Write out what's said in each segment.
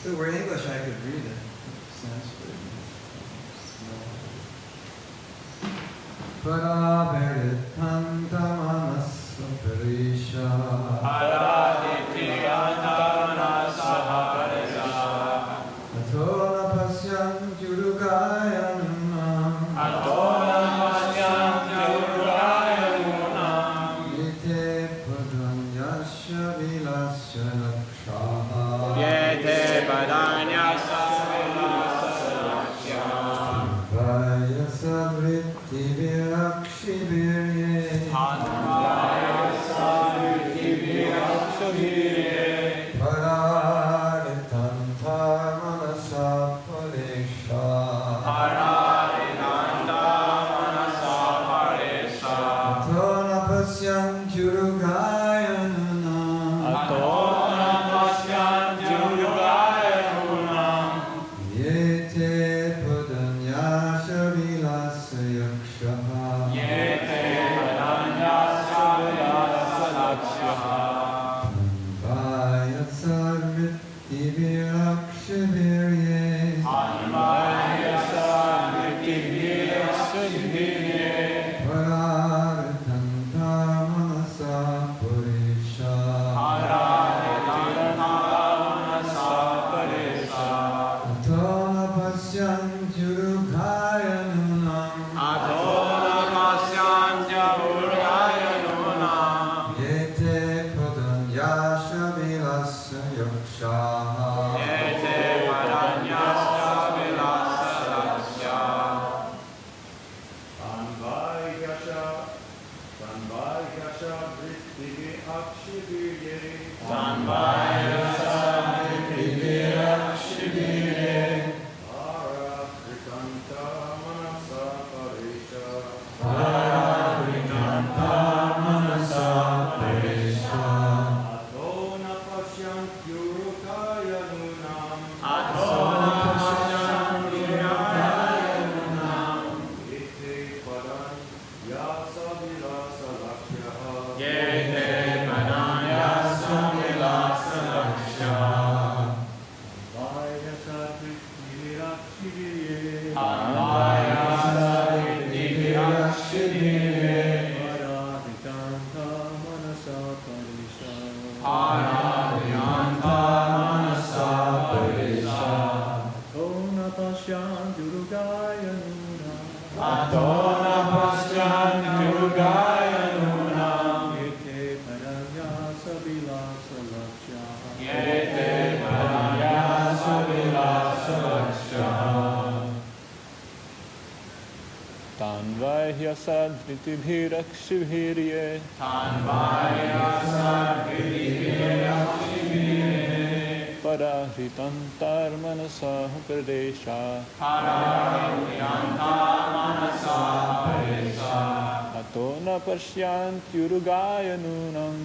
If it were English, I could read it. Sanskrit. Paradityantanassahaparisha pasyam jurugaya nunam. Yete padanyasya vilasya lakshaha. Vaya savritti virakshi virye. Pararitanta manasa paresha. Atona pasyam jurugaya nunam. Yete padanyasya vilasa yakshaha. Vaya sarvitti virakshi virye. Pararitanta manasa paresha. Atona pasyam jurugaya nunam. Yete padanyasya vilasa yakshaha. Tanvaya sadvritibhirakshibhirye. Parahritantar manasah pradesha. Ato na pashyantyurugaya nunam.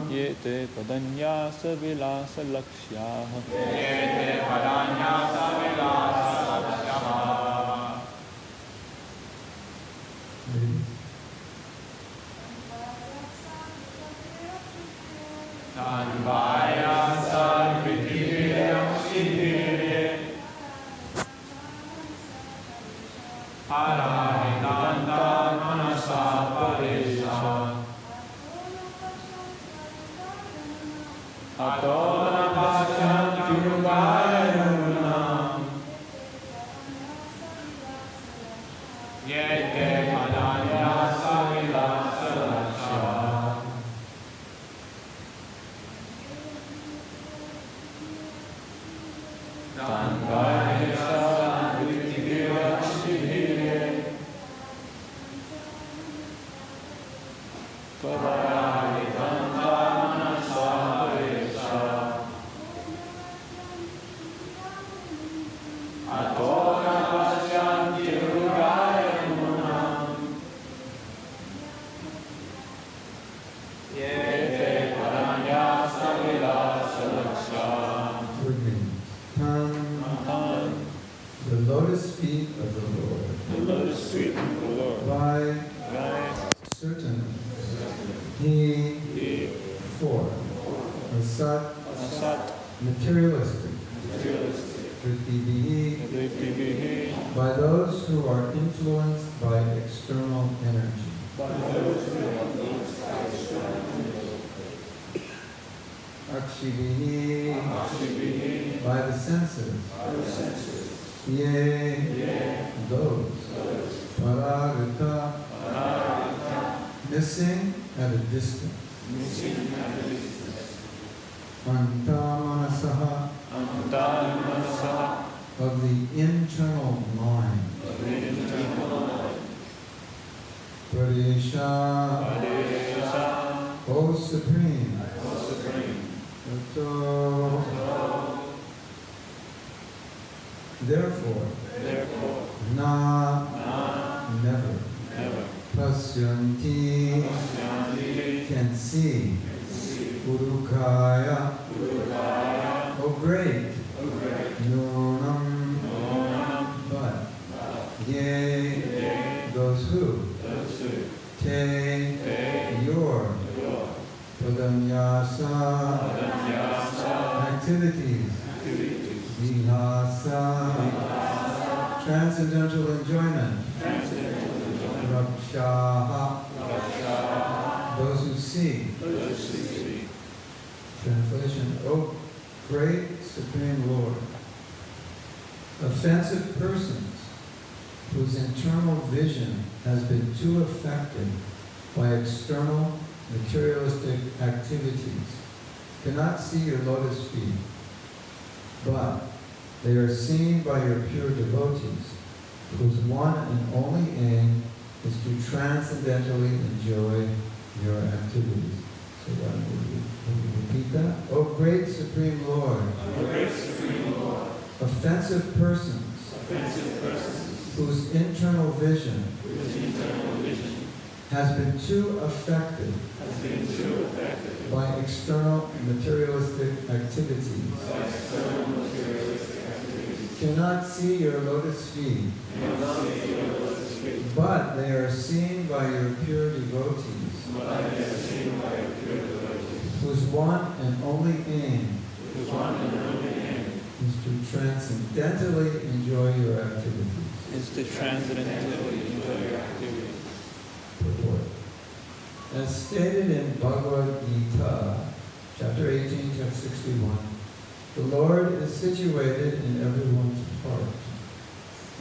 Yete padanyasa vilasa lakshyah. The lotus feet of the Lord. The lotus feet of the Lord. By certain he for asat materialistic by those who are influenced by external energy. Akshibihi, by the senses. Ye, those. Paragata, missing at a distance. Antamanasaha, of the internal mind. Pradesha, O Supreme. Therefore, never. Pasyanti, can see. Urukaya, O great. Nunam, but. Ye, those who. Te, your. Pradanyasa, activities. Vihasa, transcendental enjoyment. Rakshaha, those who see. Translation, O great Supreme Lord, offensive persons whose internal vision has been too affected by external materialistic activities cannot see your lotus feet, but they are seen by your pure devotees, whose one and only aim is to transcendentally enjoy your activities. So why don't we repeat that? O great Supreme Lord, offensive persons whose internal vision has been too affected by external materialistic activities cannot see your lotus feet, but they are seen by your pure devotees, whose one and only aim is to transcendentally enjoy your activities. Purport. As stated in Bhagavad Gita, chapter 18, text 61, the Lord is situated in everyone's heart.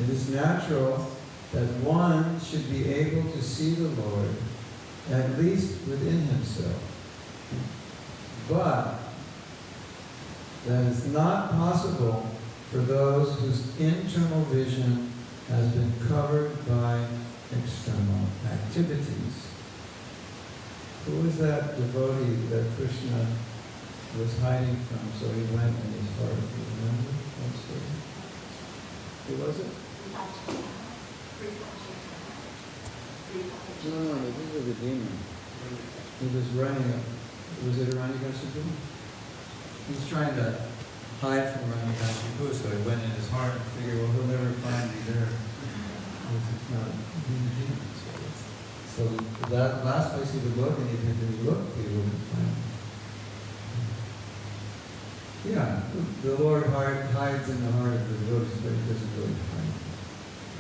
It is natural that one should be able to see the Lord, at least within himself. But that is not possible for those whose internal vision has been covered by external activities. Who is that devotee that Krishna was hiding from, so he went in his heart? Do you remember that story? Who was it? No, this was a demon. He was running. Was it Hiranyakashipu? He was trying to hide from Hiranyakashipu, so he went in his heart and figured, well, he'll never find me there. It's not demon. So that last place he would look, and if he looked, he wouldn't find him. Yeah, the Lord hides in the heart of the devotees, but he doesn't really find him.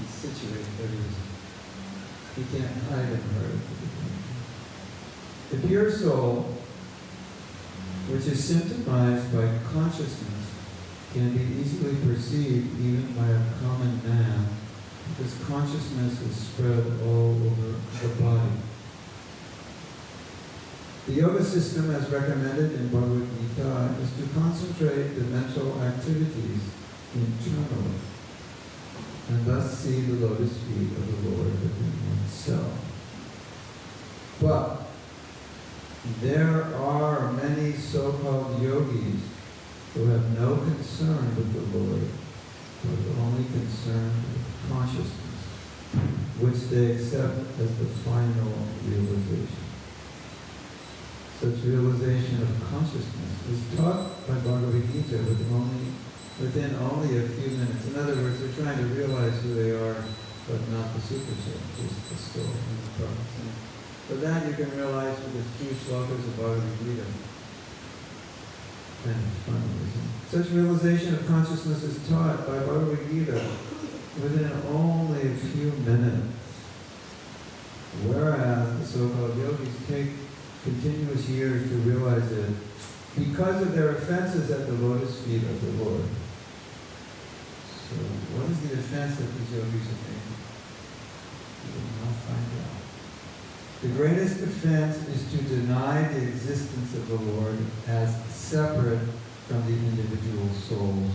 He's situated, but he can't hide in the heart of the devotees. The pure soul, which is symptomized by consciousness, can be easily perceived even by a common man, because consciousness is spread all over the body. The yoga system, as recommended in Bhagavad Gita, is to concentrate the mental activities internally, and thus see the lotus feet of the Lord within oneself. But there are many so-called yogis who have no concern with the Lord, but only concerned with consciousness, which they accept as the final realization. Such realization of consciousness is taught by Bhagavad Gita within only a few minutes. In other words, they're trying to realize who they are, but not the supersoul, just the soul in the process. For that you can realize with the few slokas of Bhagavad Gita. And it's fun, isn't it? Such realization of consciousness is taught by Bhagavad Gita within only a few minutes. Whereas the so-called yogis take continuous years to realize it, because of their offenses at the lotus feet of the Lord. So, what is the offense that these yogis are making? We will now find out. The greatest offense is to deny the existence of the Lord as separate from the individual souls,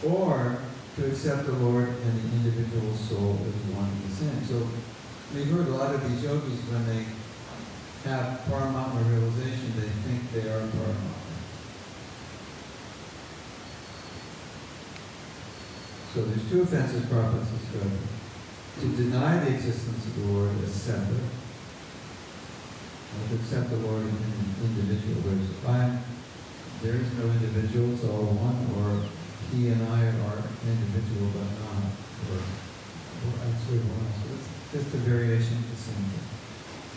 or to accept the Lord and the individual soul as one and the same. So, we've heard a lot of these yogis, when they have Paramatma realization, they think they are Paramatma. So there's two offenses Prabhupada described. To deny the existence of the Lord as separate, or to accept the Lord in an individual. There is no individual, it's all one, or he and I are individual but not, or actually one. So it's just a variation of the same thing.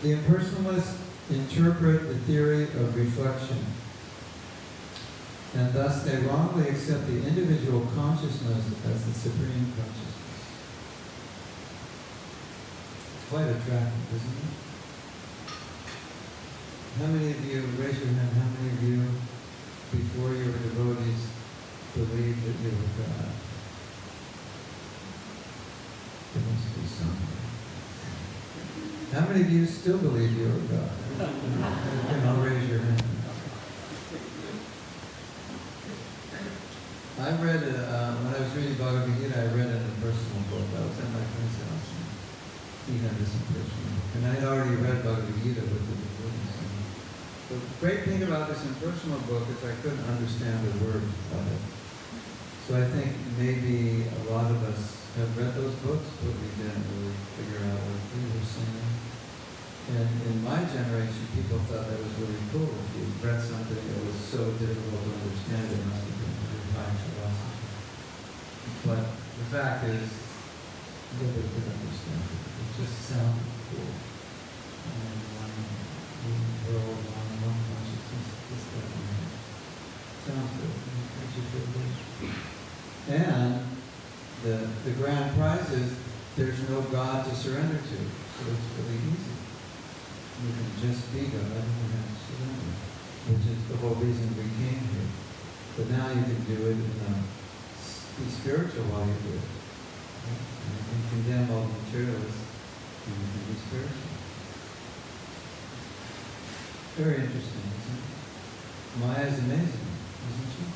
The impersonalists interpret the theory of reflection, and thus they wrongly accept the individual consciousness as the supreme consciousness. It's quite attractive, isn't it? How many of you, raise your hand, how many of you, before you were devotees, believed that you were God? There must be something. How many of you still believe you are God? And I'll raise your hand. I read, when I was reading Bhagavad Gita, I read it in a personal book. I was at my friend's house, and he had this impersonal book. And I had already read Bhagavad Gita with the devotees. The great thing about this impersonal book is I couldn't understand a word of it. So I think maybe a lot of us have read those books, but we didn't really figure out what they were saying. And in my generation, people thought that was really cool. If you read something that was so difficult to understand, it must have been really high philosophy. But the fact is, nobody could understand it. It just sounded cool. And one world, one consciousness, this, that, and that. Sounds good. Makes you feel good. And the grand prize is there's no God to surrender to, so it's really easy. You can just be God and you have to surrender, which is the whole reason we came here. But now you can do it and be spiritual while you do it. Right? And you can condemn all the materialists and you can be spiritual. Very interesting, isn't it? Maya is amazing, isn't she?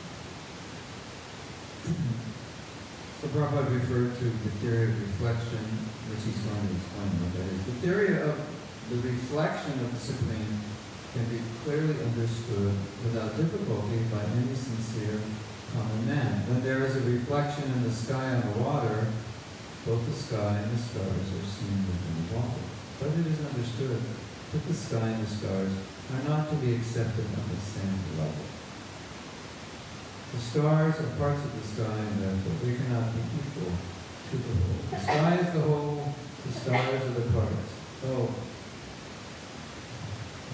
So Prabhupada referred to the theory of reflection, which he's going to explain what that is. The theory of the reflection of the Supreme can be clearly understood without difficulty by any sincere common man. When there is a reflection in the sky and the water, both the sky and the stars are seen within the water. But it is understood that the sky and the stars are not to be accepted on the same level. The stars are parts of the sky, and therefore they cannot be equal to the whole. The sky is the whole, the stars are the parts. Oh,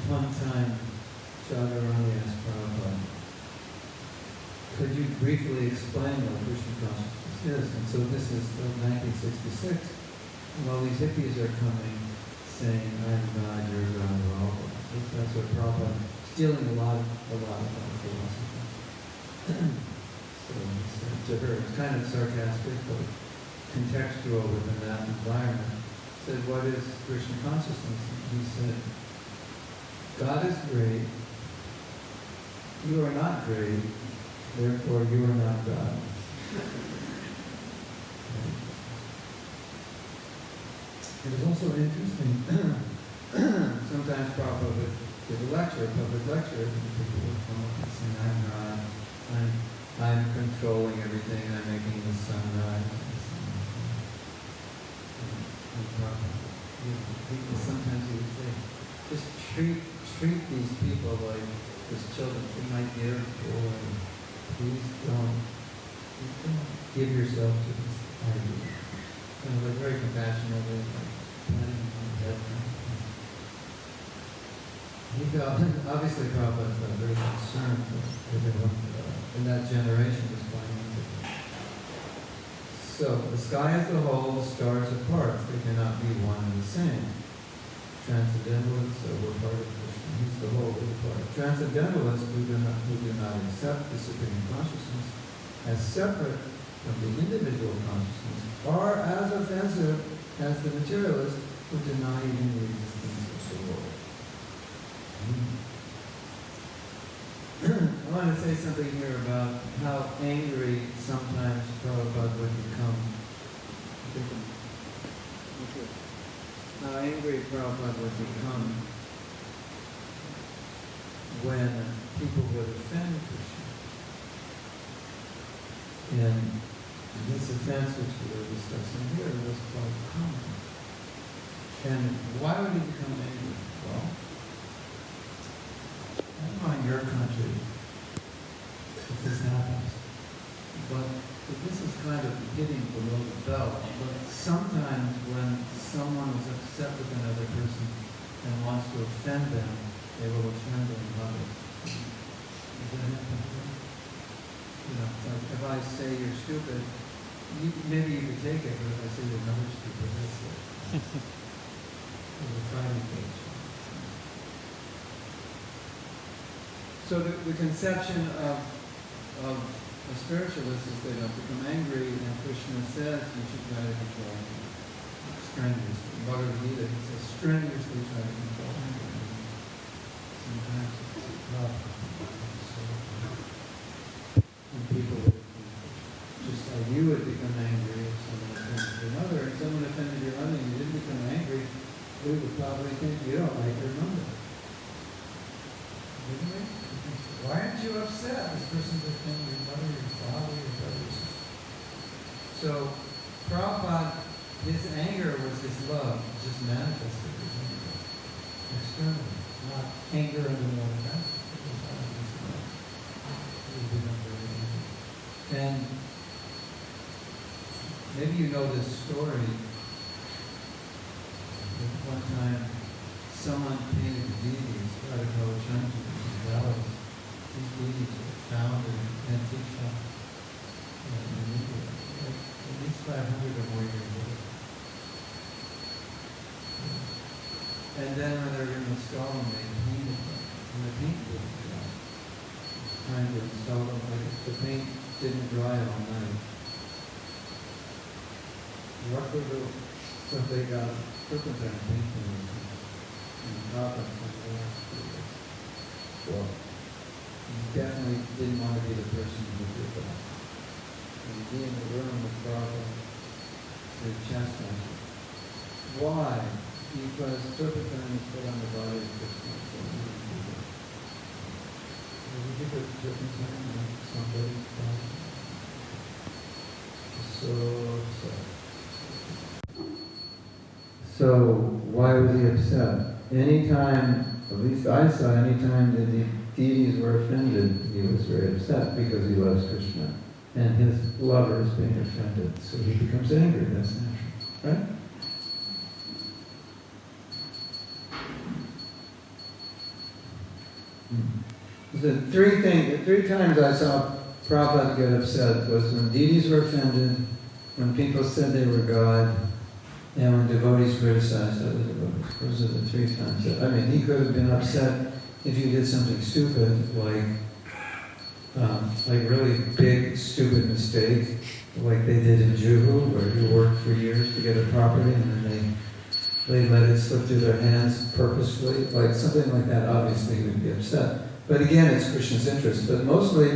one time, Chaturani asked Prabhupada, could you briefly explain what Krishna consciousness is? And so this is 1966, and all these hippies are coming, saying, I'm God, you're God, we're all God. That's what Prabhupada, stealing a lot of philosophy. So he said to her, it's kind of sarcastic, but contextual within that environment. He said, what is Krishna consciousness? And he said, God is great. You are not great. Therefore, you are not God. It is also interesting. Sometimes Prabhupada would give a lecture, a public lecture, and people would come up and say, I'm God. I'm controlling everything. I'm making the sun rise. People sometimes you would say, just treat these people like as children. They might give joy. Please don't give yourself to this idea. Kind of like very compassionate, like planning on death. He felt, obviously Prabhupada felt very concerned with everyone in that generation was playing music. So, the sky is the whole, the stars are parts. They cannot be one and the same. Transcendental, so we're part of Krishna. He's the whole big part. Transcendentalists who do not accept the Supreme Consciousness as separate from the individual consciousness are as offensive as the materialists who deny even the existence of the world. I want to say something here about how angry sometimes Prabhupada would become. How angry Prabhupada would become when people would offend Krishna. And this offense which we were discussing here was called karma. And why would he become angry? Well, I don't know in your country if this happens, but this is kind of hitting below the belt. But sometimes when someone is upset with another person and wants to offend them, they will offend another. Does that happen to you? You know, like if I say you're stupid, maybe you could take it, but if I say you're another stupid, that's it. There's a fighting cage. So the conception of a spiritualist is they don't become angry, and Krishna says you should try to control anger strenuously. In Bhagavad Gita, he says strenuously try to control anger. Sometimes it's a problem. And people would, just like you would become angry if someone offended your mother, if someone offended your mother and you didn't become angry, we would probably think you don't like your mother. Wouldn't we? Why aren't you upset? This person's offending your mother, your father, your brothers. So, Prabhupada, his anger was his love, just manifested his anger externally, not anger in the more back. It was out of his love. He was not very angry. And maybe you know this story. One time, someone painted the deities, Radha Chandra, and valleys. These deities were found in an antique shop in India, at least 500 or more years old. And then when they were going to install them, they painted them. And the paint didn't dry. Trying to install them, like the paint didn't dry all night. Luckily, they got turpentine paint and copper from the last 2 years. Well, you definitely didn't want to be the person who did that. And be in the room with Prabhupada to chastise you. Why? Because turpentine is put on the body of Krishna. Would you put turpentine on somebody's body? So why was he upset? Anytime, at least I saw, anytime that the deities were offended, he was very upset because he loves Krishna. And his lover is being offended. So he becomes angry, that's natural. Right? The three times I saw Prabhupada get upset was when deities were offended, when people said they were God, and when devotees criticized other devotees. Those are the 3 times. I mean, he could have been upset if you did something stupid, like really big, stupid mistake, like they did in Juhu, where you worked for years to get a property, and then they let it slip through their hands purposefully, like something like that. Obviously, he would be upset. But again, it's Krishna's interest. But mostly,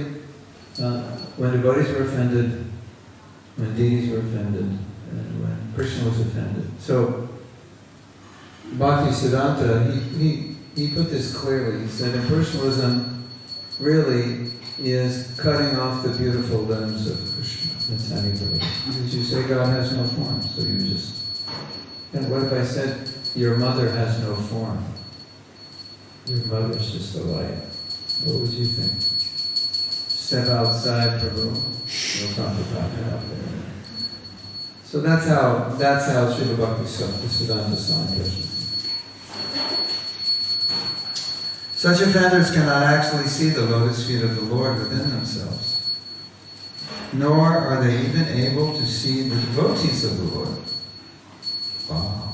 when devotees were offended, when deities were offended, and when Krishna was offended. So, Bhaktisiddhanta, he put this clearly. He said, impersonalism really is cutting off the beautiful limbs of Krishna. That's how you put it. Because you say God has no form, so you just... And what if I said, your mother has no form? Your mother's just a light. What would you think? Step outside, prabhu. We'll talk about that out there. So that's how Srila Bhaktisiddhanta saw Krishna. Such offenders cannot actually see the lotus feet of the Lord within themselves, nor are they even able to see the devotees of the Lord. Wow.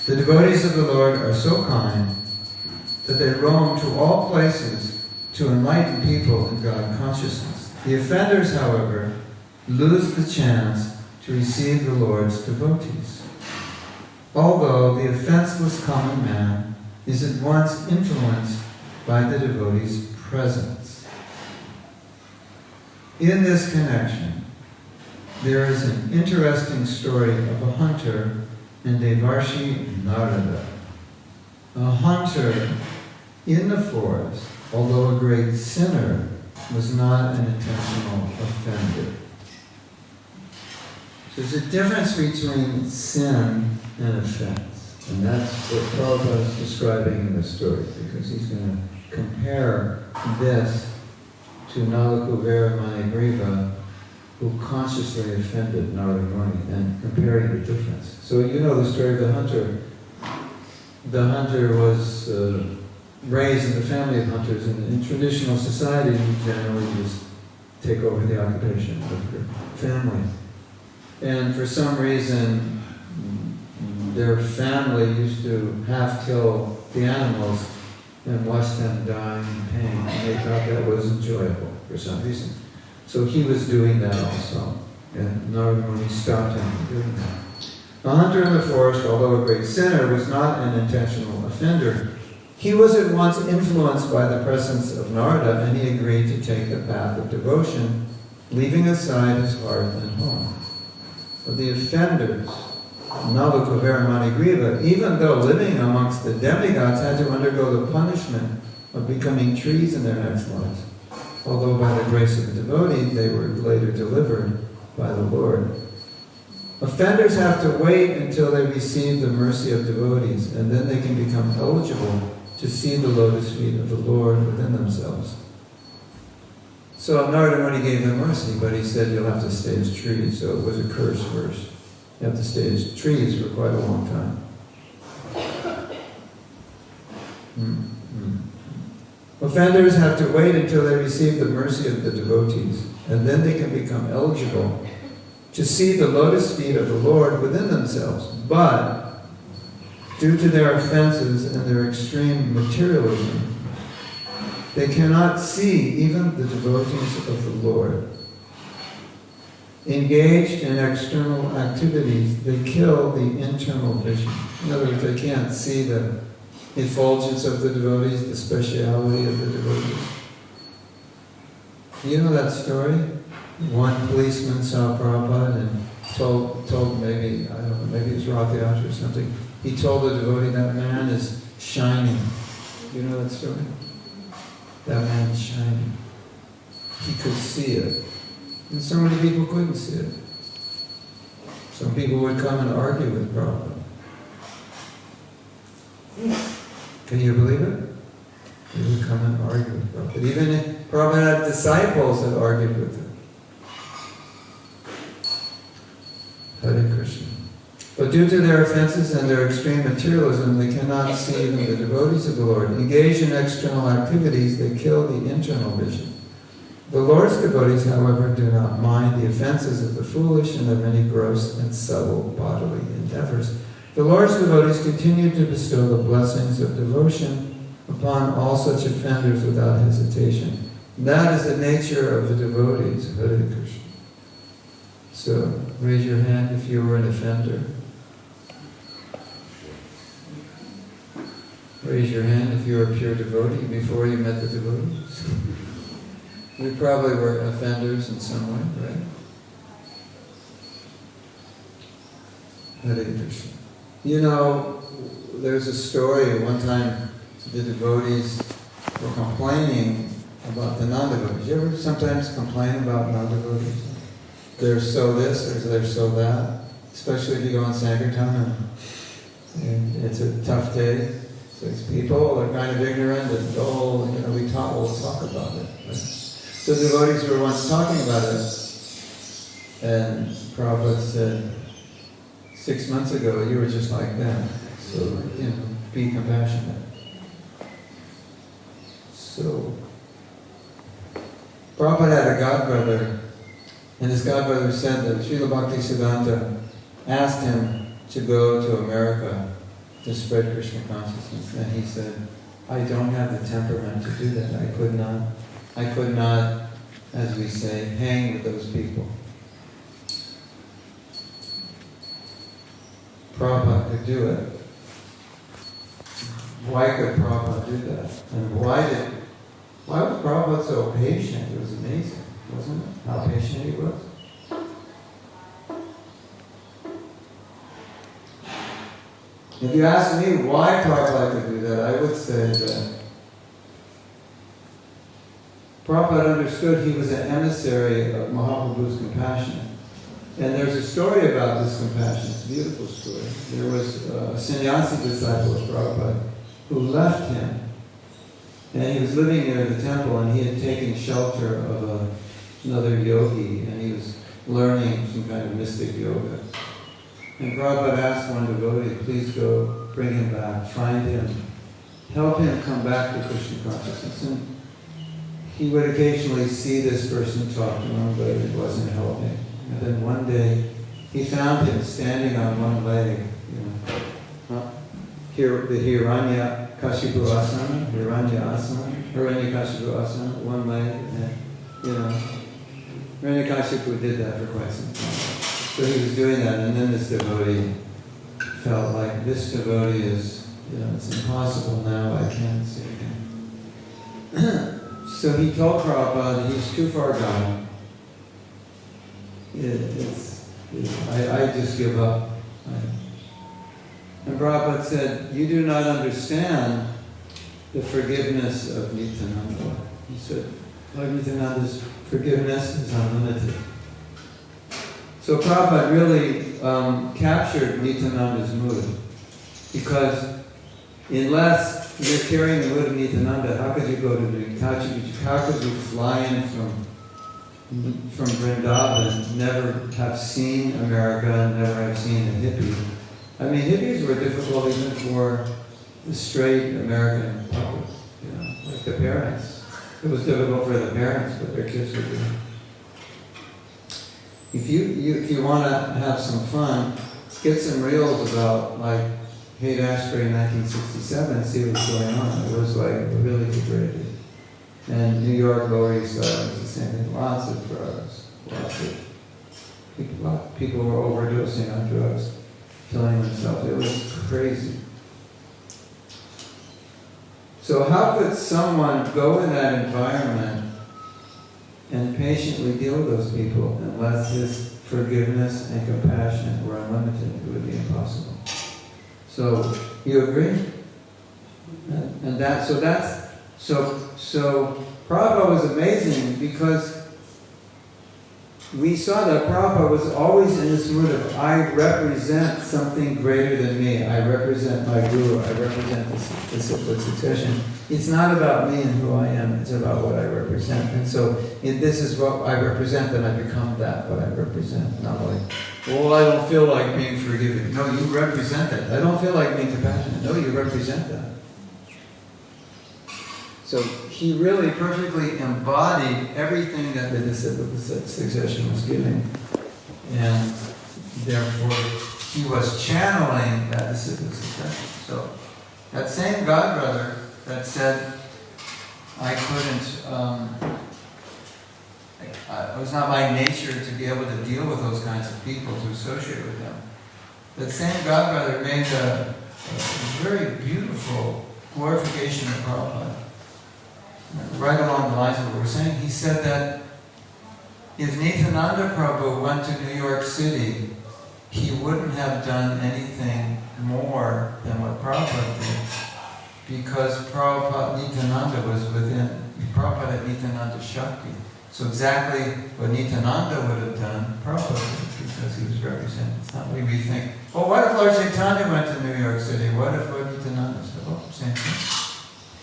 The devotees of the Lord are so kind that they roam to all places to enlighten people in God consciousness. The offenders, however, lose the chance to receive the Lord's devotees. Although the offenseless common man is at once influenced by the devotee's presence. In this connection, there is an interesting story of a hunter and Devarshi Narada. A hunter in the forest, although a great sinner, was not an intentional offender. So there's a difference between sin and offense. And that's what Prabhupada is describing in this story, because he's going to compare this to Nalakuvara Manigriva, who consciously offended Narada Muni, and comparing the difference. So you know the story of the hunter. The hunter was raised in the family of hunters, and in traditional society you generally just take over the occupation of your family. And for some reason, their family used to half-kill the animals and watch them die in pain, and they thought that was enjoyable for some reason. So he was doing that also, and Narada Muni stopped him from doing that. The hunter in the forest, although a great sinner, was not an intentional offender. He was at once influenced by the presence of Narada, and he agreed to take the path of devotion, leaving aside his hearth and home. But the offenders, Nalakuvara Manigriva, even though living amongst the demigods, had to undergo the punishment of becoming trees in their next lives. Although by the grace of the devotee, they were later delivered by the Lord. Offenders have to wait until they receive the mercy of devotees, and then they can become eligible to see the lotus feet of the Lord within themselves. So Narada Muni gave them mercy, but he said you'll have to stay as trees, so it was a curse first. You have to stay as trees for quite a long time. Offenders have to wait until they receive the mercy of the devotees, and then they can become eligible to see the lotus feet of the Lord within themselves. But due to their offenses and their extreme materialism, they cannot see even the devotees of the Lord. Engaged in external activities, they kill the internal vision. In other words, they can't see the effulgence of the devotees, the speciality of the devotees. You know that story? One policeman saw Prabhupada and told maybe, I don't know, maybe it was Rathiash or something. He told the devotee, that man is shining. You know that story? That man is shining. He could see it. And so many people couldn't see it. Some people would come and argue with Prabhupada. Can you believe it? They would come and argue with Prabhupada. Even if Prabhupada had disciples that argued with him. Hare Krishna. But due to their offenses and their extreme materialism, they cannot see even the devotees of the Lord. Engaged in external activities, they kill the internal vision. The Lord's devotees, however, do not mind the offenses of the foolish and of many gross and subtle bodily endeavors. The Lord's devotees continue to bestow the blessings of devotion upon all such offenders without hesitation. That is the nature of the devotees. Hare Krishna. So, raise your hand if you were an offender. Raise your hand if you were a pure devotee before you met the devotees. We probably were offenders in some way, right? Hare Krishna. You know, there's a story, one time the devotees were complaining about the non-devotees. You ever sometimes complain about non-devotees? They're so this, or they're so that. Especially if you go on Sankirtan and it's a tough day. So these people are kind of ignorant and dull, and we'll talk about it. Right? So the devotees were once talking about it, and Prabhupada said, 6 months ago you were just like that. So, be compassionate. So, Prabhupada had a godbrother, and his godbrother said that Srila Bhaktisiddhanta asked him to go to America to spread Krishna consciousness. And he said, I don't have the temperament to do that. I could not, as we say, hang with those people. Prabhupada could do it. Why could Prabhupada do that? And why was Prabhupada so patient? It was amazing, wasn't it? How patient he was. If you ask me why Prabhupada could do that, I would say that Prabhupada understood he was an emissary of Mahaprabhu's compassion. And there's a story about this compassion. It's a beautiful story. There was a sannyasi disciple of Prabhupada who left him. And he was living near the temple, and he had taken shelter of another yogi, and he was learning some kind of mystic yoga. And Prabhupada asked one devotee, please go bring him back, find him, help him come back to Krishna consciousness. And he would occasionally see this person talk to him, but it wasn't helping. And then one day, he found him standing on one leg, here the Hiranyakashipu asana, Hiranyakashipu asana, one leg, and Hiranyakashipu did that for quite some time. So he was doing that, and then this devotee felt like, this devotee is, it's impossible now, I can't see him. So he told Prabhupada he's too far gone. I just give up. And Prabhupada said, you do not understand the forgiveness of Nityananda. He said, Nityananda's forgiveness is unlimited. So Prabhupada really captured Nityananda's mood, because unless you're carrying the mood of Nityananda, how could you go to how could you fly in from Vrindavan, never have seen America, never have seen a hippie? I mean, hippies were difficult even for the straight American public, like the parents. It was difficult for the parents, but their kids were doing. If you want to have some fun, get some reels about like Haight-Ashbury in 1967 and see what's going on. It was like really degraded. And New York, Lower East Side was the same thing. Lots of drugs, people were overdosing on drugs, killing themselves. It was crazy. So how could someone go in that environment and patiently deal with those people unless his forgiveness and compassion were unlimited? It would be impossible. So you agree? So Prabhupada was amazing, because we saw that Prabhupada was always in this mood of, I represent something greater than me. I represent my guru. I represent the disciplic succession. It's not about me and who I am. It's about what I represent. And so if this is what I represent, then I become that, what I represent. Not like, well, I don't feel like being forgiving. No, you represent that. I don't feel like being compassionate. No, you represent that. So he really perfectly embodied everything that the disciplic succession was giving. And therefore, he was channeling that disciplic succession. So that same godbrother that said, I couldn't, it was not my nature to be able to deal with those kinds of people, to associate with them. That same godbrother made a very beautiful glorification of Prabhupada. Right along the lines of what we're saying, he said that if Nityananda Prabhu went to New York City, he wouldn't have done anything more than what Prabhupada did, because Prabhupada Nityananda was within, Prabhupada had Nityananda Shakti. So exactly what Nityananda would have done, Prabhupada did, because he was represented. It's not like we think, well, what if Lord Chaitanya went to New York City? What if Lord Nityananda said, well, same thing.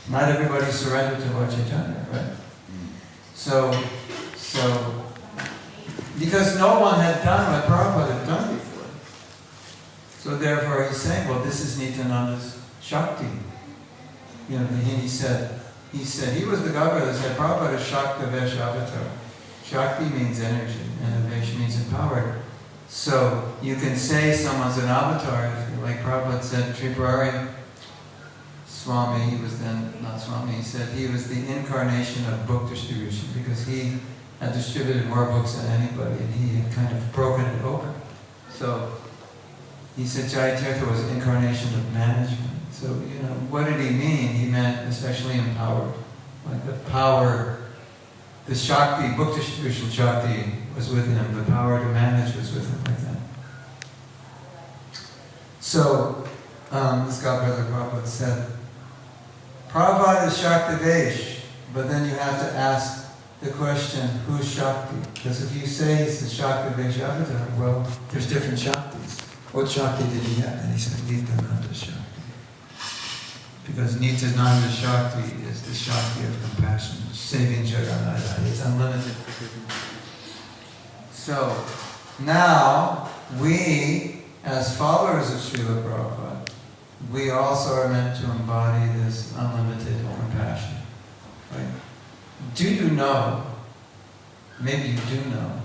Not everybody surrendered to Lord Chaitanya, right? So, because no one had done what Prabhupada had done before. So therefore he's saying, well, this is Nityananda's Shakti. And he said, he was the governor that said, Prabhupada is Shakti Vesh Avatar. Shakti means energy, and Vesh means empowered. So you can say someone's an avatar, like Prabhupada said, Tripurari Swami, he was then, not Swami, he said he was the incarnation of book distribution because he had distributed more books than anybody and he had kind of broken it open. So he said Jayatitha was an incarnation of management. So, what did he mean? He meant especially empowered. Like the power, the Shakti, book distribution Shakti was with him, the power to manage was with him like that. So, this Godbrother Prabhupada said, Prabhupada is Shaktivesh, but then you have to ask the question, who's Shakti? Because if you say he's the Shaktivesh avatar, well, there's different Shaktis. What Shakti did he have? And he said, Nityananda Shakti. Because Nityananda Shakti is the Shakti of compassion, saving Jagannatha. It's unlimited. So, now, we, as followers of Srila Prabhupada, we also are meant to embody this unlimited compassion. Right? Do you know, maybe you do know,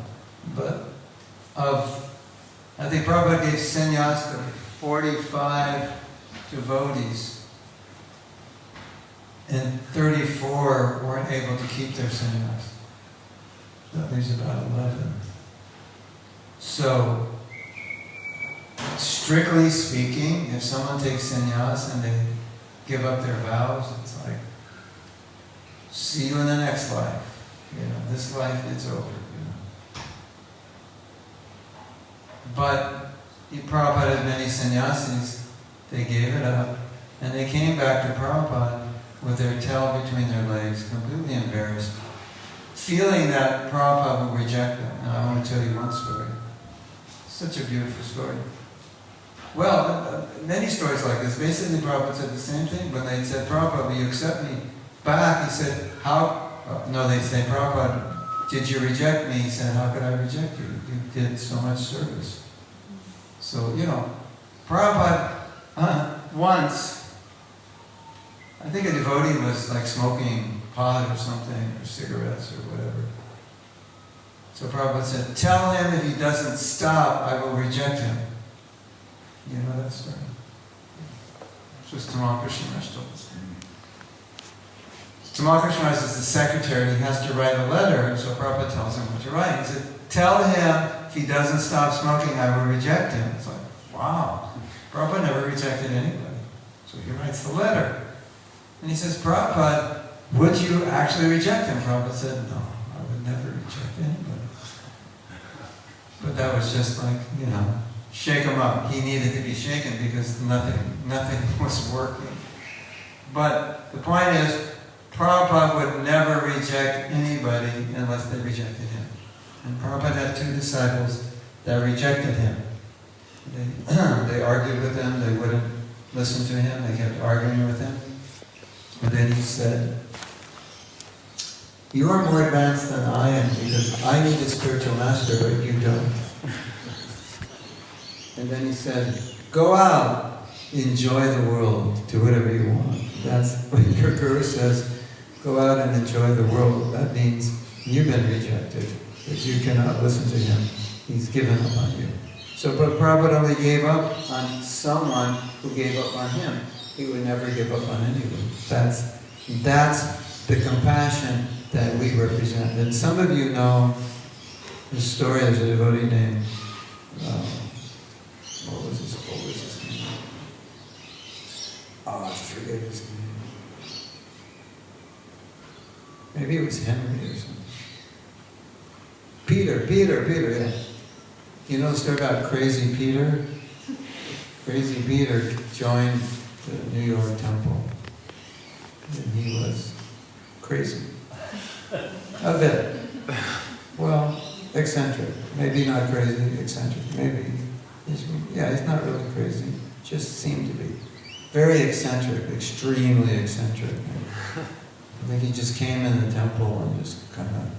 but I think Prabhupada gave sannyas to 45 devotees, and 34 weren't able to keep their sannyas. That leaves about 11. So, strictly speaking, if someone takes sannyas and they give up their vows, it's like, see you in the next life. This life, it's over. But Prabhupada had many sannyasis, they gave it up, and they came back to Prabhupada with their tail between their legs, completely embarrassed, feeling that Prabhupada would reject them. Now I want to tell you one story. Such a beautiful story. Well, many stories like this. Basically, Prabhupada said the same thing. When they said, Prabhupada, will you accept me back? He said, they say, Prabhupada, did you reject me? He said, how could I reject you? You did so much service. So, Prabhupada, once, I think a devotee was like smoking pot or something, or cigarettes or whatever. So Prabhupada said, tell him if he doesn't stop, I will reject him. You know that story? This was Tamal Krishna Maharaj told us. Tamal Krishna Maharaj is the secretary, and he has to write a letter, and so Prabhupada tells him what to write. He said, tell him if he doesn't stop smoking, I will reject him. It's like, wow. Prabhupada never rejected anybody. So he writes the letter. And he says, Prabhupada, would you actually reject him? Prabhupada said, no, I would never reject anybody. But that was just like, shake him up. He needed to be shaken because nothing was working. But the point is, Prabhupada would never reject anybody unless they rejected him. And Prabhupada had 2 disciples that rejected him. They argued with him, they wouldn't listen to him, they kept arguing with him. And then he said, you are more advanced than I am because I need a spiritual master, but you don't. And then he said, go out, enjoy the world, do whatever you want. That's when your guru says, go out and enjoy the world. That means you've been rejected, that you cannot listen to him. He's given up on you. So, but Prabhupada only gave up on someone who gave up on him. He would never give up on anyone. That's the compassion that we represent. And some of you know the story. There's a devotee named, what was his name? I forget his name. Maybe it was Henry or something. Peter, yeah. You know the story about Crazy Peter? Crazy Peter joined the New York Temple. And he was crazy. A bit. Well, eccentric. Maybe not crazy, eccentric. Maybe. He's not really crazy. Just seemed to be. Very eccentric, extremely eccentric. I think he just came in the temple and just kind of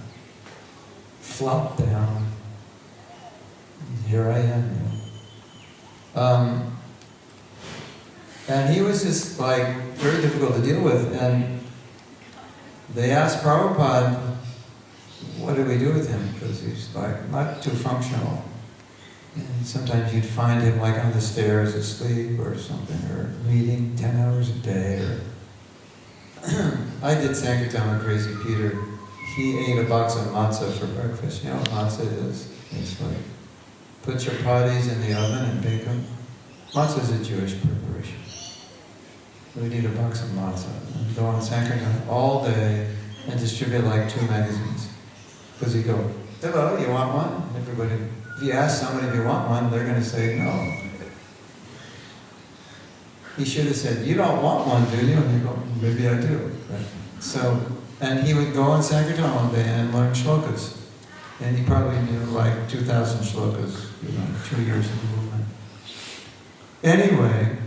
flopped down. Here I am. And he was just very difficult to deal with. And they asked Prabhupada, what do we do with him? Because he's not too functional. And sometimes you'd find him like on the stairs asleep or something, or reading 10 hours a day. Or I did Sankirtan with Crazy Peter. He ate a box of matzah for breakfast. You know what matzah is? It's like, put your patties in the oven and bake them. Matzah is a Jewish preparation. We'd eat a box of matzah and go on Sankirtan all day and distribute like 2 magazines. Because you go, hello, you want one? Everybody, if you ask somebody if you want one, they're going to say no. He should have said, you don't want one, do you? And you go, maybe I do. Right? So, and he would go on Sankirtan one day and learn shlokas. And he probably knew like 2,000 shlokas, 2 years of the movement. Anyway,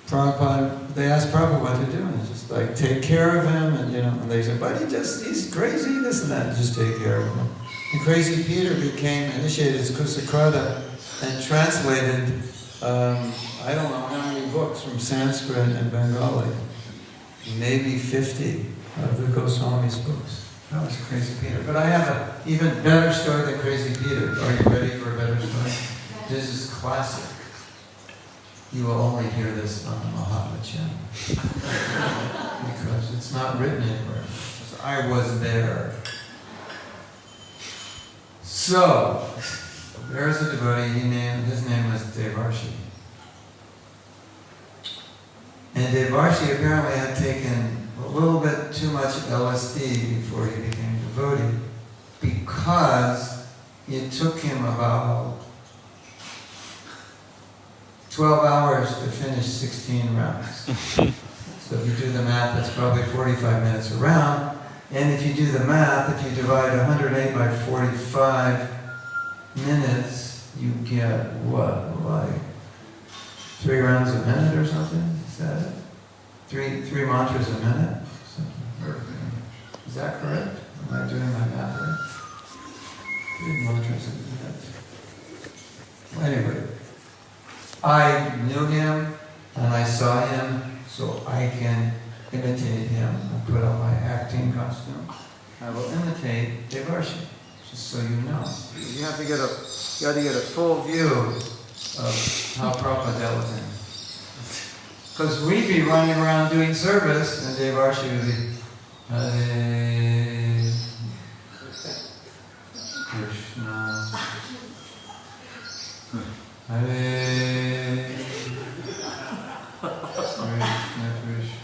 Prabhupada, they asked Prabhupada what to do, and it's just like, take care of him, and and they said, but he's crazy, this and that, just take care of him. And Crazy Peter became initiated as Kusakrata and translated, I don't know how many books from Sanskrit and Bengali, maybe 50 of the Goswami's books. That was Crazy Peter. But I have an even better story than Crazy Peter. Are you ready for a better story? This is classic. You will only hear this on the Mahatma channel. Because it's not written anywhere. I was there. So, there's a devotee, his name was Devarshi. And Devarshi apparently had taken a little bit too much LSD before he became a devotee, because it took him about 12 hours to finish 16 rounds. So if you do the math, that's probably 45 minutes a round. And if you do the math, if you divide 108 by 45 minutes, you get what, like 3 rounds a minute or something? Is that it? Three mantras a minute? Is that correct? Am I doing my math right? 3 mantras a minute. Anyway, I knew him and I saw him, so I can imitate him. I put on my acting costume. I will imitate Devarshi, just so you know. You have to get a full view of how Prabhupada dealt with him. Because we'd be running around doing service, and Devarshi would be Hare Krishna, Hare Krishna.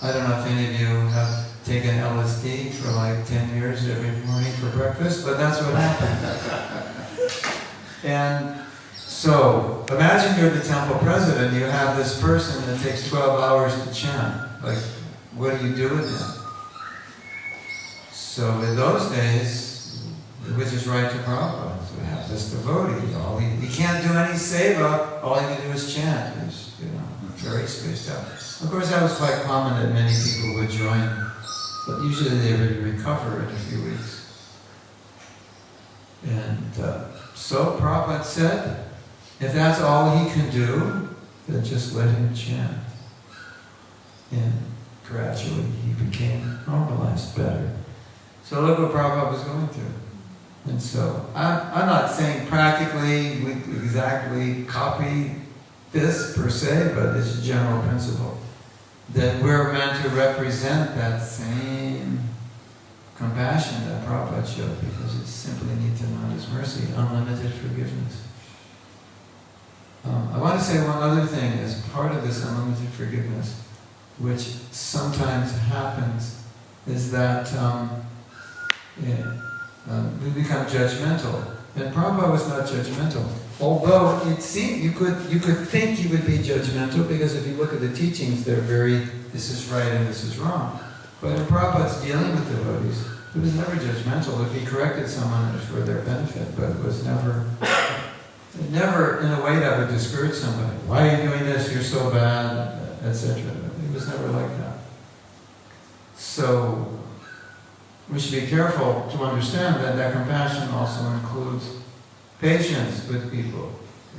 I don't know if any of you have taken LSD for like 10 years every morning for breakfast, but that's what happened. And so, imagine you're the temple president, you have this person that takes 12 hours to chant. Like, what do you do with him? So in those days, we just write to Prabhupada. So we have this devotee. He can't do any seva, all he can do is chant. He's very spaced out. Of course, that was quite common that many people would join, but usually they would recover in a few weeks. And so Prabhupada said, if that's all he can do, then just let him chant. And gradually he became normalized better. So look what Prabhupada was going through. And so I'm not saying practically we exactly copy this per se, but it's a general principle. That we're meant to represent that same compassion that Prabhupada showed, because it's simply need to know His mercy, unlimited forgiveness. I want to say one other thing as part of this unlimited forgiveness, which sometimes happens, is that we become judgmental. And Prabhupada was not judgmental. Although it seemed, you could think he would be judgmental, because if you look at the teachings, they're very, this is right and this is wrong. But in Prabhupada's dealing with devotees, he was never judgmental. If he corrected someone, it was for their benefit, but it was never in a way that would discourage somebody. Why are you doing this? You're so bad, etc. He was never like that. So we should be careful to understand that compassion also includes patience with people,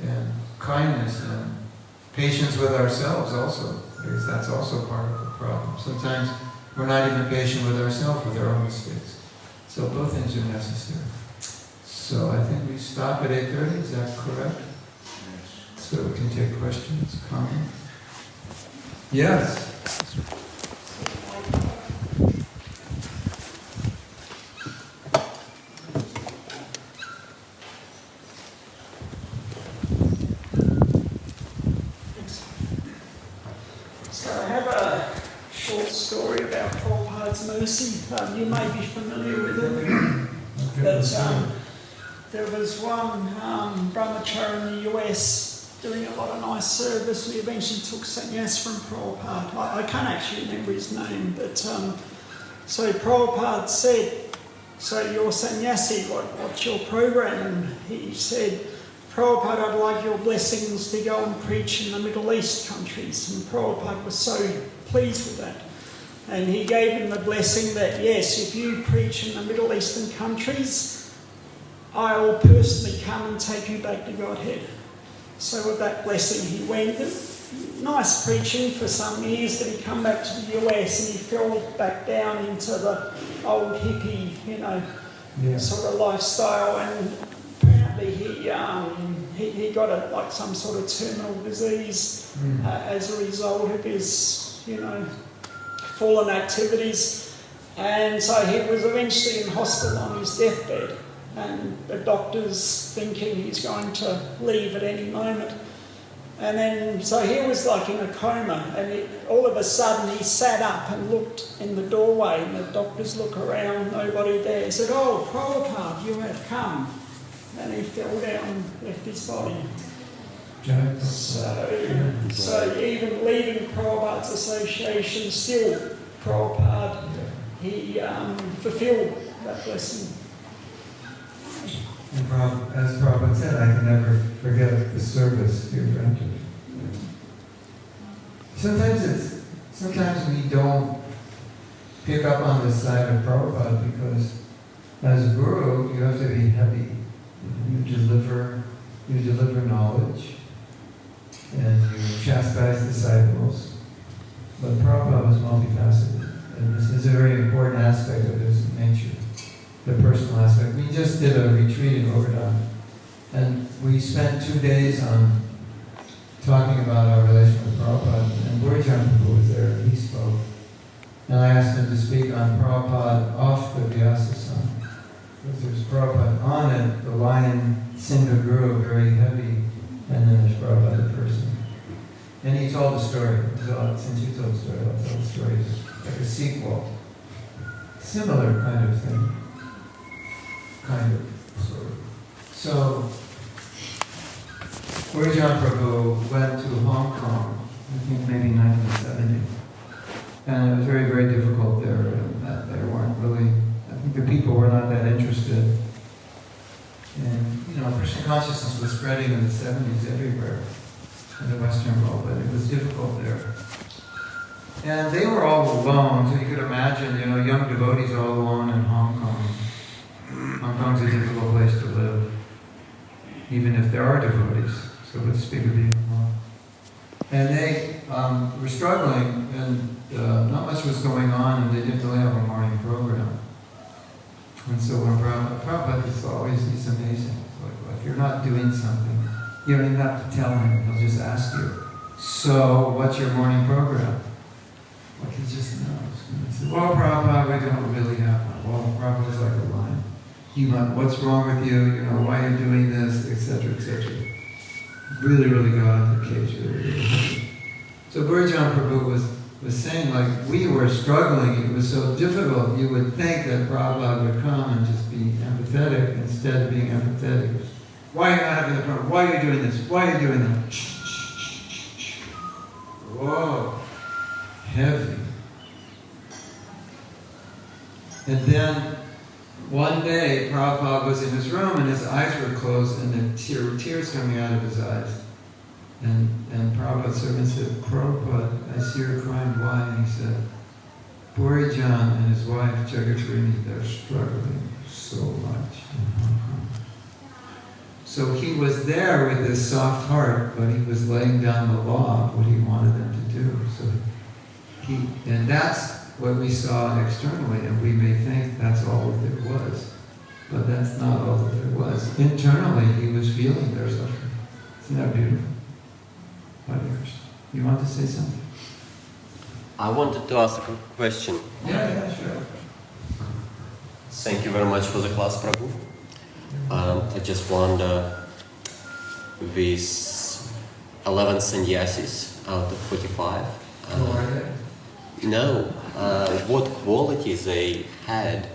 and kindness, and patience with ourselves also, because that's also part of the problem. Sometimes we're not even patient with ourselves, with our own mistakes. So both things are necessary. So I think we stop at 8:30, is that correct? So we can take questions, comments. Yes. So I have a short story about Prabhupada's mercy. You may be familiar with it. But there was one brahmachari in the US doing a lot of nice service. We eventually took sannyas from Prabhupada. I can't actually remember his name, but so Prabhupada said, "So you're sannyasi, what's your program?" And he said, "Prabhupada, I'd like your blessings to go and preach in the Middle East countries." And Prabhupada was so pleased with that. And he gave him the blessing that, yes, if you preach in the Middle Eastern countries, I will personally come and take you back to Godhead. So with that blessing he went. Nice preaching for some years, but he come back to the US and he fell back down into the old hippie, sort of lifestyle. And apparently he got some sort of terminal disease as a result of his, fallen activities. And so he was eventually in hospital on his deathbed. And the doctors thinking he's going to leave at any moment. And then, so he was like in a coma, and all of a sudden he sat up and looked in the doorway, and the doctors look around, nobody there. He said, "Oh, Prabhupada, you have come." And he fell down and left his body. So even leaving Prabhupada's association, still Prabhupada, he fulfilled that blessing. And as Prabhupada said, I can never forget the service to your friendship. Sometimes we don't pick up on the side of Prabhupada because as Guru, you have to be heavy. You deliver knowledge, and you chastise disciples. But Prabhupada was multifaceted, and this is a very important aspect of his nature. The personal aspect. We just did a retreat in Govardhana, and we spent 2 days on talking about our relation with Prabhupada, and Burijan Prabhu was there, and he spoke. And I asked him to speak on Prabhupada off the Vyasa song, because there's Prabhupada on it, the lion Singha Guru, very heavy, and then there's Prabhupada the person. And he told the story. So since you told the story, I'll tell the story. Like a sequel. Similar kind of thing. Sort of. So, Burijan Prabhu went to Hong Kong, I think maybe 1970. And it was very, very difficult there. They weren't really, I think the people were not that interested. And, Krishna consciousness was spreading in the 70s everywhere in the Western world, but it was difficult there. And they were all alone, so you could imagine, young devotees all alone in Hong Kong. Hong Kong's a difficult place to live, even if there are devotees. So let's speak of being alone. And they were struggling, and not much was going on, and they didn't really have a morning program. And so when Prabhupada is he's amazing. Like, if you're not doing something, you don't even have to tell him. He'll just ask you, "So, what's your morning program?" Like, he just knows. And he said, "Well, Prabhupada, we don't really have one." Well, Prabhupada's like a lion. What's wrong with you? Why are you doing this, etc., etc. Really, really got on the case. Really. So Burijan Prabhu was saying, like, we were struggling. It was so difficult. You would think that Prabhupada would come and just be empathetic instead of being empathetic. Why are you not having the problem? Why are you doing this? Why are you doing that? Whoa, heavy. And then one day, Prabhupada was in his room and his eyes were closed and there were tears coming out of his eyes. And Prabhupada servant said, "Prabhupada, I see you're crying. Why?" And he said, "Burijan and his wife, Jagatrini, they're struggling so much in Hong Kong." So he was there with this soft heart, but he was laying down the law of what he wanted them to do. And that's what we saw externally, and we may think that's all that there was. But that's not all that there was. Internally, he was feeling their suffering. Isn't that beautiful? You want to say something? I wanted to ask a question. Yeah, sure. Thank you very much for the class, Prabhu. I just wonder, these 11 sannyasis out of 45. Who are they? No, what qualities they had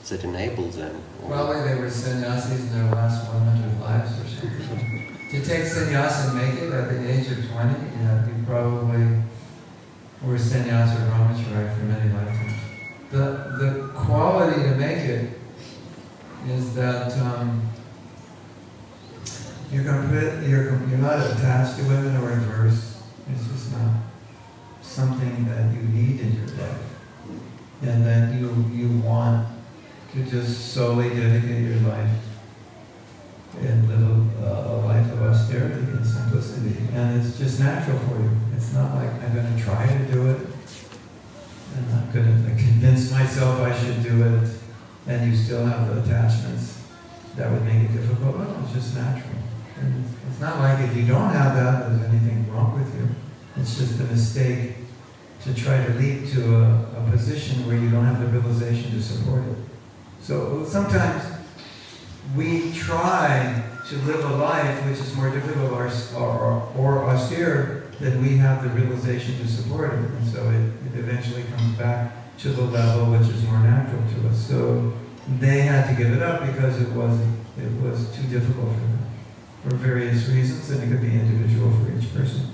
that enabled them? Probably they were sannyasis in their last 100 lives or something. To take sannyas and make it at the age of 20, you probably were sannyas or brahmachari for many lifetimes. The quality to make it is that you're not attached to women or averse. It's just not something that you need in your life. And then you want to just solely dedicate your life and live a life of austerity and simplicity. And it's just natural for you. It's not like I'm going to try to do it. I'm not going to convince myself I should do it. And you still have the attachments that would make it difficult. No, it's just natural. And it's not like if you don't have that, there's anything wrong with you. It's just a mistake to try to lead to a position where you don't have the realization to support it. So sometimes we try to live a life which is more difficult or austere than we have the realization to support it. And so it eventually comes back to the level which is more natural to us. So they had to give it up because it was too difficult for them for various reasons, and it could be individual for each person.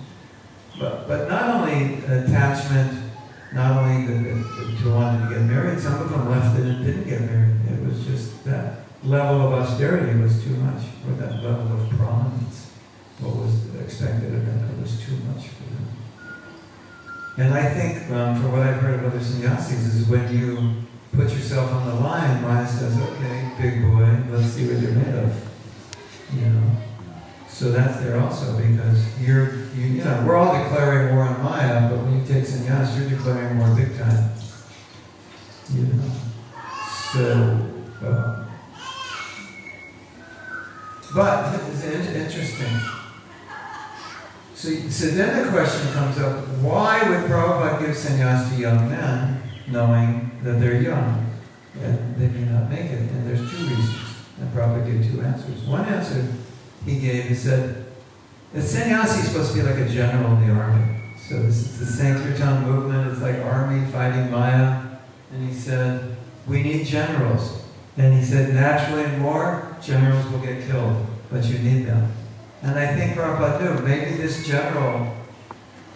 But not only attachment, not only to wanting to get married, some of them left it and didn't get married. It was just that level of austerity was too much, or that level of prominence, what was expected of them, it was too much for them. And I think, from what I've heard of other sannyasis, is when you put yourself on the line, Maya says, okay, big boy, let's see what you're made of. You know? So that's there also, because we're all declaring war on Maya, but when you take sannyas, you're declaring war big time. You know? So, but it's interesting. So then the question comes up, why would Prabhupada give sannyas to young men, knowing that they're young, and they may not make it? And there's two reasons. And Prabhupada gave two answers. One answer he said, the sannyasi is supposed to be like a general in the army. So this is the Sankirtan movement, it's like army fighting Maya. And he said, we need generals. And he said, naturally in war, generals will get killed, but you need them. And I think Prabhupada knew, maybe this general,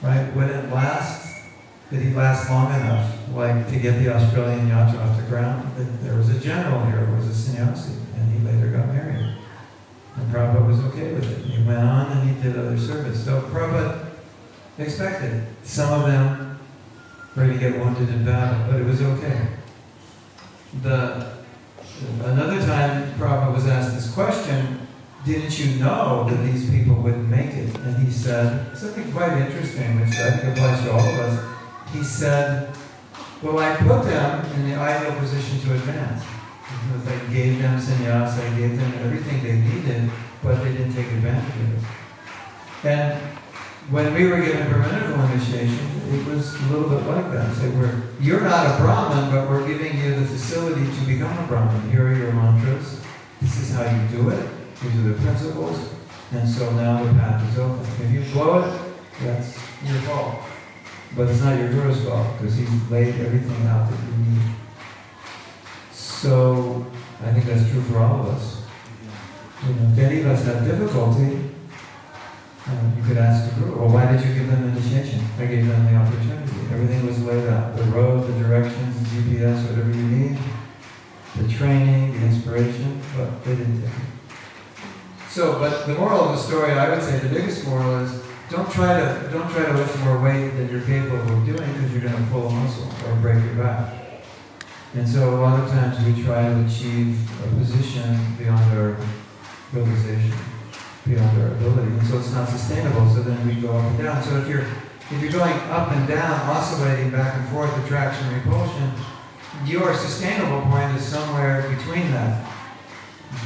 right, wouldn't last. Did he last long enough, like to get the Australian yacht off the ground? There was a general here who was a sannyasi, and he later got married. And Prabhupada was okay with it. He went on and he did other service. So Prabhupada expected. Some of them were to get wounded in battle, but it was okay. Another time Prabhupada was asked this question, didn't you know that these people wouldn't make it? And he said, something quite interesting, which I think applies to all of us. He said, well, I put them in the ideal position to advance. Because I gave them sannyas, I gave them everything they needed, but they didn't take advantage of it. And when we were given brahminical initiation, it was a little bit like that. So you're not a Brahmin, but we're giving you the facility to become a Brahmin. Here are your mantras. This is how you do it. These are the principles. And so now the path is open. If you blow it, that's your fault. But it's not your guru's fault, because he's laid everything out that you need. So, I think that's true for all of us. You know, if any of us have difficulty, you could ask the guru, well, why did you give them initiation? I gave them the opportunity. Everything was laid out. The road, the directions, the GPS, whatever you need, the training, the inspiration, but they didn't take it. So, but the moral of the story, I would say the biggest moral is, don't try to lift more weight than you're capable of doing, because you're going to pull a muscle or break your back. And so a lot of times we try to achieve a position beyond our realization, beyond our ability. And so it's not sustainable, so then we go up and down. So if you're if you're going up and down, oscillating back and forth, attraction, repulsion, your sustainable point is somewhere between that.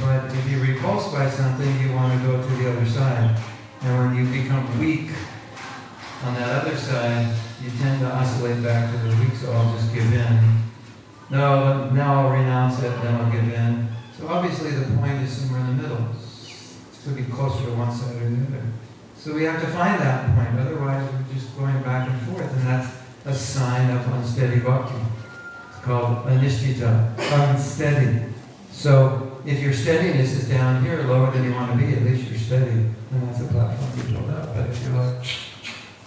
But if you're repulsed by something, you want to go to the other side. And when you become weak on that other side, you tend to oscillate back to the weak, so I'll just give in. No, now I'll renounce it, then I'll give in. So obviously the point is somewhere in the middle. It's going to be closer to one side or the other. So we have to find that point, otherwise we're just going back and forth, and that's a sign of unsteady bhakti. It's called anishtita, unsteady. So if your steadiness is down here, lower than you want to be, at least you're steady, and that's a platform you build up. But if you're like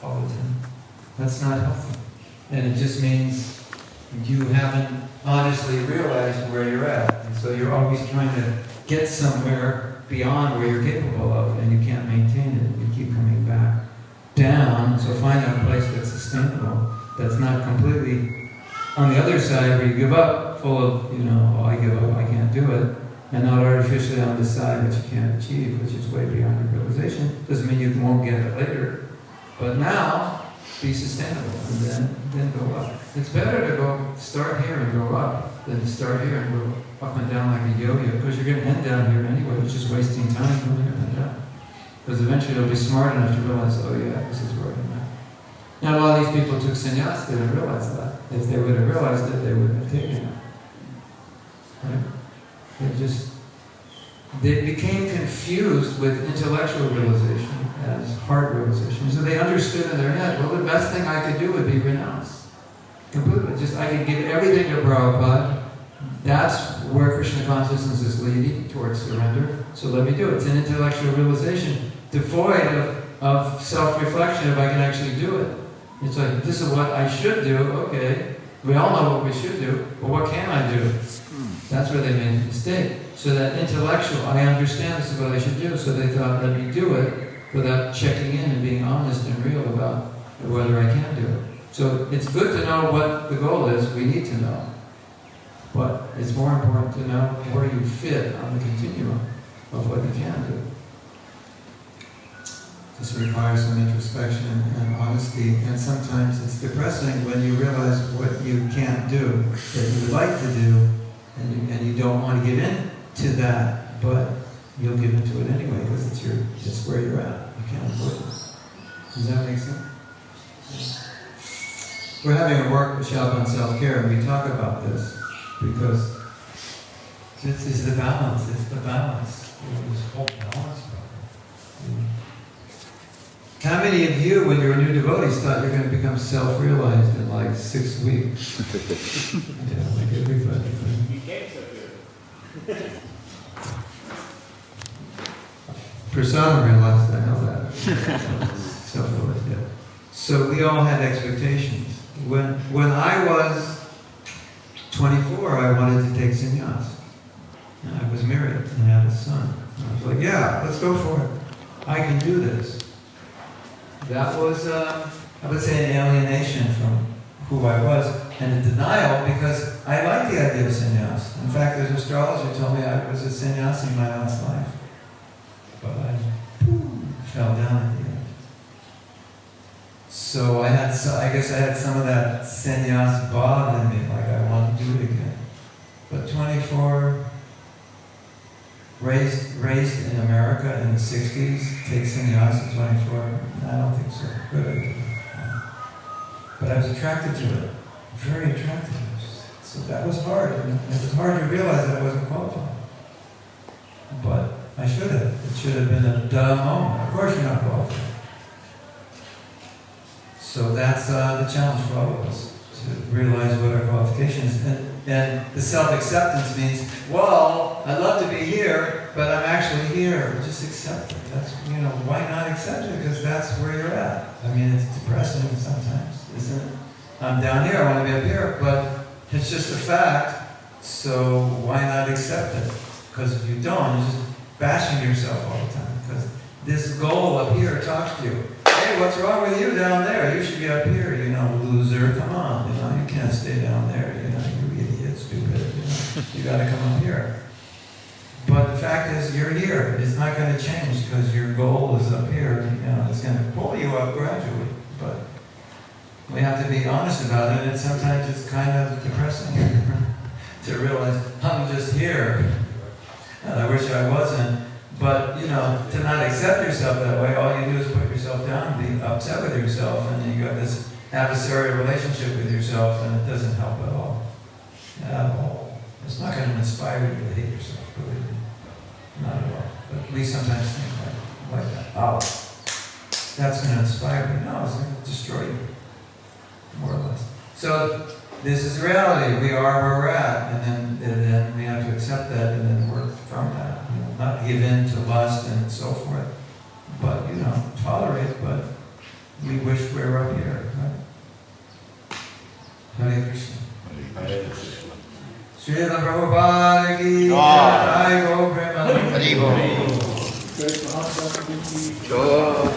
all the time, that's not healthy. And it just means you haven't honestly realized where you're at. And so you're always trying to get somewhere beyond where you're capable of, and you can't maintain it. You keep coming back down. So find a place that's sustainable, that's not completely on the other side where you give up, full of, oh, I give up, I can't do it, and not artificially on the side which you can't achieve, which is way beyond your realization. Doesn't mean you won't get it later, but now be sustainable and then go up. It's better to go start here and go up than to start here and go up and down like a yo-yo, because you're going to end down here anyway. It's just wasting time going up and down. Because eventually you'll be smart enough to realize, oh yeah, this is where I'm at. Now, a lot of these people took sannyas, they didn't realize that. If they would have realized it, they wouldn't have taken it. Right? They became confused with intellectual realization as heart realization. So they understood in their head, well, the best thing I could do would be renounce. Completely. I could give everything to Prabhupada. That's where Krishna consciousness is leading, towards surrender. So let me do it. It's an intellectual realization, devoid of self-reflection if I can actually do it. It's like, this is what I should do. Okay, we all know what we should do, but what can I do? That's where they made a mistake. So that intellectual, I understand this is what I should do, so they thought, let me do it without checking in and being honest and real about whether I can do it. So it's good to know what the goal is, we need to know. But it's more important to know where you fit on the continuum of what you can do. This requires some introspection and honesty, and sometimes it's depressing when you realize what you can't do, that you would like to do, and you don't want to give in to that, but you'll give into it anyway because it's where you're at. You can't avoid it. Does that make sense? We're having a workshop on self-care, and we talk about this because it's the balance. It's the balance. This whole balance problem. How many of you, when you were new devotees, thought you're going to become self-realized in like 6 weeks? Yeah, like everybody. You came so good. Prasadam realized I know that. Self-realized, yeah. So we all had expectations. When I was 24, I wanted to take sannyas. And I was married and had a son. And I was like, yeah, let's go for it. I can do this. That was, I would say, an alienation from who I was, and a denial because I liked the idea of sannyas. In fact, an astrologer told me I was a sannyasi in my last life. But I fell down at the end. So I guess I had some of that sannyas bhav in me, like I want to do it again. But 24, raised in America in the 60s, take sannyas at 24, I don't think so. Good idea. But I was attracted to it, very attracted to it. So that was hard, and it was hard to realize that I wasn't qualified. But I should have. It should have been a duh moment. Of course you're not qualified. So that's the challenge for all of us, to realize what our qualification is. And the self-acceptance means, well, I'd love to be here, but I'm actually here. Just accept it. That's, why not accept it? Because that's where you're at. I mean, it's depressing sometimes, isn't it? I'm down here, I want to be up here, but it's just a fact, so why not accept it? Because if you don't, you're just bashing yourself all the time. Because this goal up here talks to you. Hey, what's wrong with you down there? You should be up here, loser. Come on, you can't stay down there, you idiot, stupid. You got to come up here. But the fact is, you're here. It's not going to change because your goal is up here. It's going to pull you up gradually, but we have to be honest about it, and sometimes it's kind of depressing to realize, I'm just here, and I wish I wasn't. But, you know, to not accept yourself that way, all you do is put yourself down, be upset with yourself, and you got this adversarial relationship with yourself, and it doesn't help at all. At all. It's not going to inspire you to hate yourself, believe me. Not at all. But we sometimes think like that. Oh, that's going to inspire me. No, it's going to destroy you, more or less. So this is reality. We are where we're at, and then we have to accept that, and then work from that. You know, not give in to lust and so forth, but you know, tolerate. But we wish we were up here. Right? Hare Krishna. Srila Prabhupada ki jai, Go Premanand. Jai.